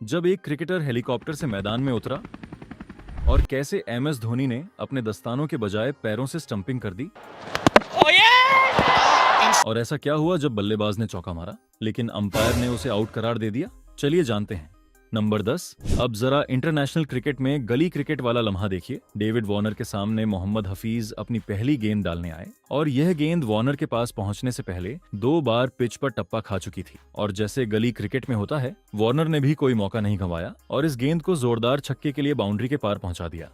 जब एक cricketer helicopter से मैदान में उतरा और कैसे MS धोनी ने अपने दस्तानों के बजाय पैरों से स्टंपिंग कर दी। और ऐसा क्या हुआ जब बल्लेबाज ने चौका मारा लेकिन अंपायर ने उसे आउट करार दे दिया? चलिए जानते हैं। नंबर 10। अब जरा इंटरनेशनल क्रिकेट में गली क्रिकेट वाला लम्हा देखिए। डेविड वार्नर के सामने मोहम्मद हफीज अपनी पहली गेंद डालने आए और यह गेंद वार्नर के पास पहुंचने से पहले 2 बार पिच पर टप्पा खा चुकी थी। और जैसे गली क्रिकेट में होता है, वार्नर ने भी कोई मौका नहीं गंवाया और इस गेंद को जोरदार छक्के के लिए बाउंड्री के पार पहुंचा दिया।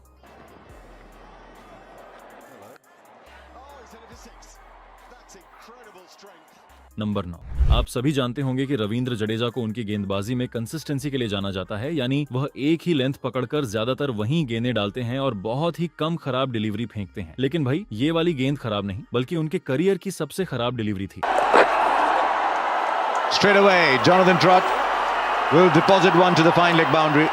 नंबर 9। आप सभी जानते होंगे कि रविंद्र जडेजा को उनकी गेंदबाजी में कंसिस्टेंसी के लिए जाना जाता है, यानी वह एक ही लेंथ पकड़कर ज्यादातर वहीं गेंदें डालते हैं और बहुत ही कम खराब डिलीवरी फेंकते हैं। लेकिन भाई, ये वाली गेंद खराब नहीं बल्कि उनके करियर की सबसे खराब डिलीवरी थी। Straight away, Jonathan Trott will deposit one to the fine leg boundary.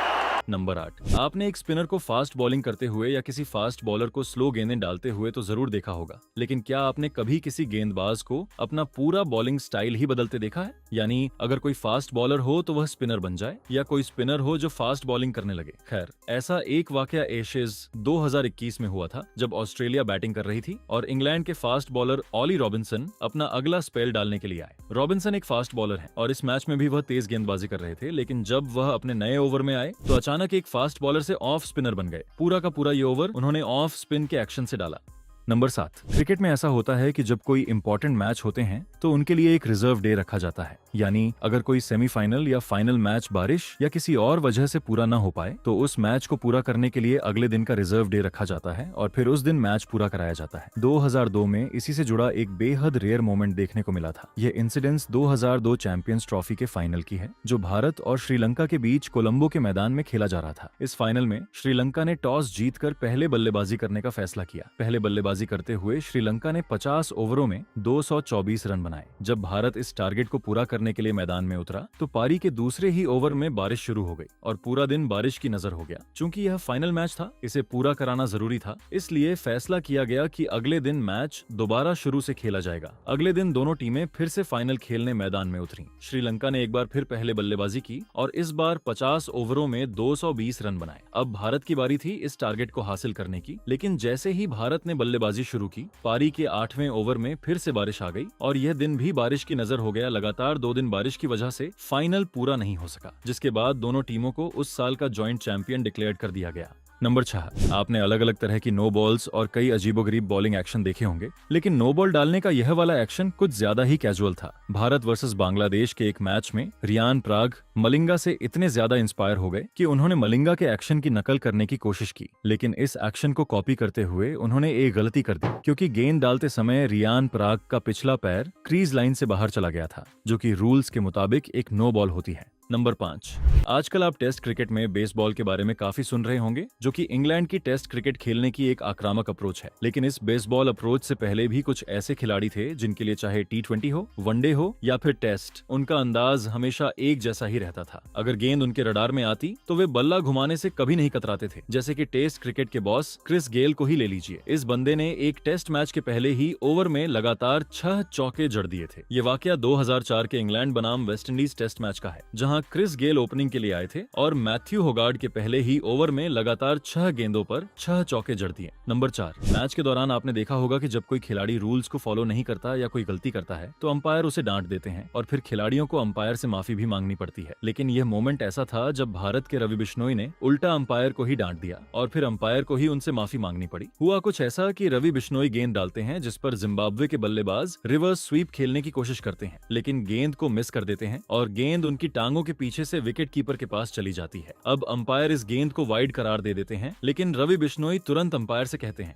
Number 8। आपने एक स्पिनर को फास्ट बॉलिंग करते हुए या किसी फास्ट बॉलर को स्लो गेंदें डालते हुए तो जरूर देखा होगा, लेकिन क्या आपने कभी किसी गेंदबाज को अपना पूरा बॉलिंग स्टाइल ही बदलते देखा है? यानी अगर कोई फास्ट बॉलर हो तो वह स्पिनर बन जाए या कोई स्पिनर हो जो फास्ट बॉलिंग करने लगे। खैर, ऐसा एक वाकया एशेज 2021 में हुआ था जब ऑस्ट्रेलिया बैटिंग कर रही थी और इंग्लैंड के फास्ट बॉलर ऑली रॉबिन्सन अपना अगला स्पेल डालने के लिए आए। रॉबिन्सन एक फास्ट बॉलर है और इस मैच में भी वह तेज गेंदबाजी कर रहे थे, लेकिन जब वह अपने नए ओवर में आए तो अचानक एक फास्ट बॉलर से ऑफ स्पिनर बन गए। पूरा का पूरा ये ओवर उन्होंने ऑफ स्पिन के एक्शन से डाला। नंबर 7। क्रिकेट में ऐसा होता है कि जब कोई इंपॉर्टेंट मैच होते हैं तो उनके लिए एक रिजर्व डे रखा जाता है। यानी अगर कोई सेमीफाइनल या फाइनल मैच बारिश या किसी और वजह से पूरा ना हो पाए तो उस मैच को पूरा करने के लिए अगले दिन का रिजर्व डे रखा जाता है और फिर उस दिन मैच पूरा कराया जाता है। 2002 में इसी से जुड़ा एक बेहद रेयर मोमेंट देखने को मिला था। यह इंसिडेंस 2002 चैंपियंस ट्रॉफी के फाइनल की है, जो भारत और श्रीलंका के बीच कोलंबो के मैदान में खेला जा रहा था। इस फाइनल में श्रीलंका ने टॉस जीतकर पहले बल्लेबाजी करने का फैसला किया। पहले बल्लेबाजी करते हुए श्रीलंका ने 50 ओवरों में 224 रन बनाए। जब भारत इस टारगेट को पूरा करने के लिए मैदान में उतरा तो पारी के दूसरे ही ओवर में बारिश शुरू हो गई और पूरा दिन बारिश की नजर हो गया। चूंकि यह फाइनल मैच था, इसे पूरा कराना जरूरी था, इसलिए फैसला किया गया कि अगले दिन मैच दोबारा शुरू से खेला जाएगा। अगले दिन दोनों टीमें फिर से फाइनल खेलने मैदान में उतरी। श्रीलंका ने एक बार फिर पहले बल्लेबाजी की और इस बार 50 ओवरों में 220 रन बनाए। अब भारत की बारी थी इस टारगेट को हासिल करने की, लेकिन जैसे ही भारत ने बल्लेबाजी शुरू की, पारी के 8वें ओवर में फिर से बारिश आ गई और यह दिन भी बारिश की नजर हो गया। लगातार 2 दिन बारिश की वजह से फाइनल पूरा नहीं हो सका, जिसके बाद दोनों टीमों को उस साल का जॉइंट चैंपियन डिक्लेयर कर दिया गया। नंबर 6। आपने अलग अलग तरह की नो बॉल्स और कई अजीबोगरीब बॉलिंग एक्शन देखे होंगे, लेकिन नो बॉल डालने का यह वाला एक्शन कुछ ज्यादा ही कैजुअल था। भारत वर्सेस बांग्लादेश के एक मैच में रियान पराग मलिंगा से इतने ज्यादा इंस्पायर हो गए कि उन्होंने मलिंगा के एक्शन की नकल करने की कोशिश की, लेकिन इस एक्शन को कॉपी करते हुए उन्होंने एक गलती कर दी, क्योंकि गेंद डालते समय रियान पराग का पिछला पैर क्रीज लाइन से बाहर चला गया था, जो कि रूल्स के मुताबिक एक नो बॉल होती है। नंबर 5। आजकल आप टेस्ट क्रिकेट में बेसबॉल के बारे में काफी सुन रहे होंगे, जो कि इंग्लैंड की टेस्ट क्रिकेट खेलने की एक आक्रामक अप्रोच है। लेकिन इस बेसबॉल अप्रोच से पहले भी कुछ ऐसे खिलाड़ी थे जिनके लिए चाहे T20 हो, वनडे हो या फिर टेस्ट, उनका अंदाज हमेशा एक जैसा ही रहता था। अगर गेंद उनके रडार में आती तो वे बल्ला घुमाने से कभी नहीं कतराते थे। जैसे कि टेस्ट क्रिकेट के बॉस क्रिस गेल को ही ले लीजिए। इस बंदे ने एक टेस्ट मैच के पहले ही ओवर में लगातार 6 चौके जड़ दिए थे। ये वाकया 2004 के इंग्लैंड बनाम वेस्टइंडीज टेस्ट मैच का है, जहां क्रिस गेल ओपनिंग के लिए आए थे और मैथ्यू होगार्ड के पहले ही ओवर में लगातार 6 गेंदों पर 6 चौके जड़ दिए। नंबर 4। मैच के दौरान आपने देखा होगा कि जब कोई खिलाड़ी रूल्स को फॉलो नहीं करता या कोई गलती करता है तो अंपायर उसे डांट देते हैं और फिर खिलाड़ियों को अंपायर से माफी भी मांगनी पड़ती है। लेकिन यह मोमेंट ऐसा था जब भारत के रवि बिश्नोई ने उल्टा अंपायर को ही डांट दिया और फिर अंपायर को ही उनसे माफी मांगनी पड़ी। हुआ कुछ ऐसा कि रवि बिश्नोई गेंद डालते हैं जिस पर जिम्बाब्वे के बल्लेबाज रिवर्स स्वीप खेलने की कोशिश करते हैं, लेकिन गेंद को मिस कर देते हैं और गेंद उनकी टांगों के पीछे से विकेट कीपर के पास चली जाती है। अब अंपायर इस गेंद को वाइड करार दे देते हैं, लेकिन रवि बिश्नोई तुरंत अंपायर से कहते हैं।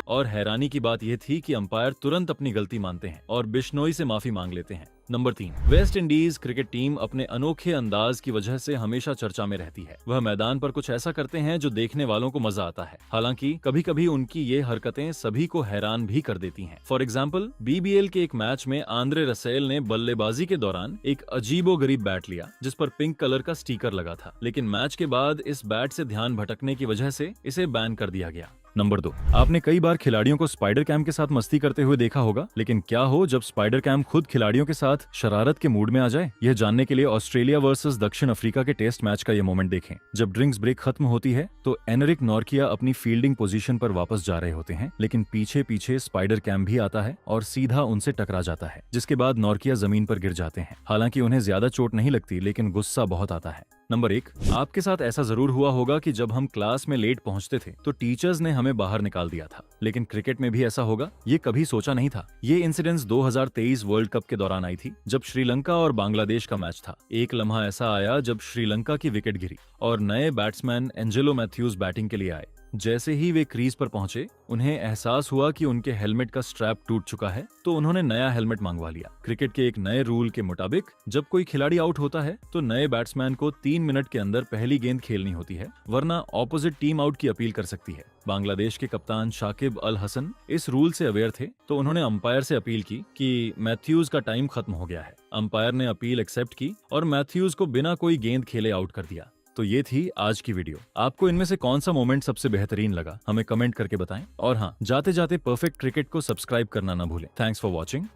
और हैरानी की बात यह थी कि अंपायर तुरंत अपनी गलती मानते हैं और बिश्नोई से माफी मांग लेते हैं। Number 3। West Indies cricket team अपने अनोखे अंदाज की वजह से हमेशा चर्चा में रहती है। वह मैदान पर कुछ ऐसा करते हैं जो देखने वालों को मजा आता है। हालांकि कभी कभी उनकी ये हरकतें सभी को हैरान भी कर देती हैं। फॉर एग्जाम्पल, BBL के एक मैच में आंद्रे रसेल ने बल्लेबाजी के दौरान एक अजीबोगरीब बैट लिया जिस पर पिंक कलर का स्टिकर लगा था, लेकिन मैच के बाद इस बैट से ध्यान भटकने की वजह से इसे बैन कर दिया गया। नंबर 2, आपने कई बार खिलाड़ियों को स्पाइडर कैम के साथ मस्ती करते हुए देखा होगा, लेकिन क्या हो जब स्पाइडर कैम खुद खिलाड़ियों के साथ शरारत के मूड में आ जाए? यह जानने के लिए ऑस्ट्रेलिया वर्सेस दक्षिण अफ्रीका के टेस्ट मैच का यह मोमेंट देखें। जब ड्रिंक्स ब्रेक खत्म होती है तो एनरिक नॉर्किया अपनी फील्डिंग पोजीशन पर वापस जा रहे होते हैं, लेकिन पीछे पीछे स्पाइडर कैम भी आता है और सीधा उनसे टकरा जाता है, जिसके बाद नॉर्किया जमीन पर गिर जाते हैं। हालांकि उन्हें ज्यादा चोट नहीं लगती, लेकिन गुस्सा बहुत आता है। नंबर 1, आपके साथ ऐसा जरूर हुआ होगा कि जब हम क्लास में लेट पहुंचते थे तो टीचर्स ने हमें बाहर निकाल दिया था, लेकिन क्रिकेट में भी ऐसा होगा ये कभी सोचा नहीं था। ये इंसिडेंस 2023 वर्ल्ड कप के दौरान आई थी, जब श्रीलंका और बांग्लादेश का मैच था। एक लम्हा ऐसा आया जब श्रीलंका की विकेट गिरी और नए बैट्समैन एंजेलो मैथ्यूज बैटिंग के लिए आए। जैसे ही वे क्रीज पर पहुंचे, उन्हें एहसास हुआ कि उनके हेलमेट का स्ट्रैप टूट चुका है, तो उन्होंने नया हेलमेट मंगवा लिया। क्रिकेट के एक नए रूल के मुताबिक जब कोई खिलाड़ी आउट होता है तो नए बैट्समैन को 3 मिनट के अंदर पहली गेंद खेलनी होती है, वरना ऑपोजिट टीम आउट की अपील कर सकती है। बांग्लादेश के कप्तान शाकिब अल हसन इस रूल से अवेयर थे, तो उन्होंने अंपायर से अपील की कि मैथ्यूज का टाइम खत्म हो गया है। अंपायर ने अपील एक्सेप्ट की और मैथ्यूज को बिना कोई गेंद खेले आउट कर दिया। तो ये थी आज की वीडियो। आपको इनमें से कौन सा मोमेंट सबसे बेहतरीन लगा, हमें कमेंट करके बताएं। और हाँ, जाते जाते परफेक्ट क्रिकेट को सब्सक्राइब करना ना भूलें। Thanks for watching.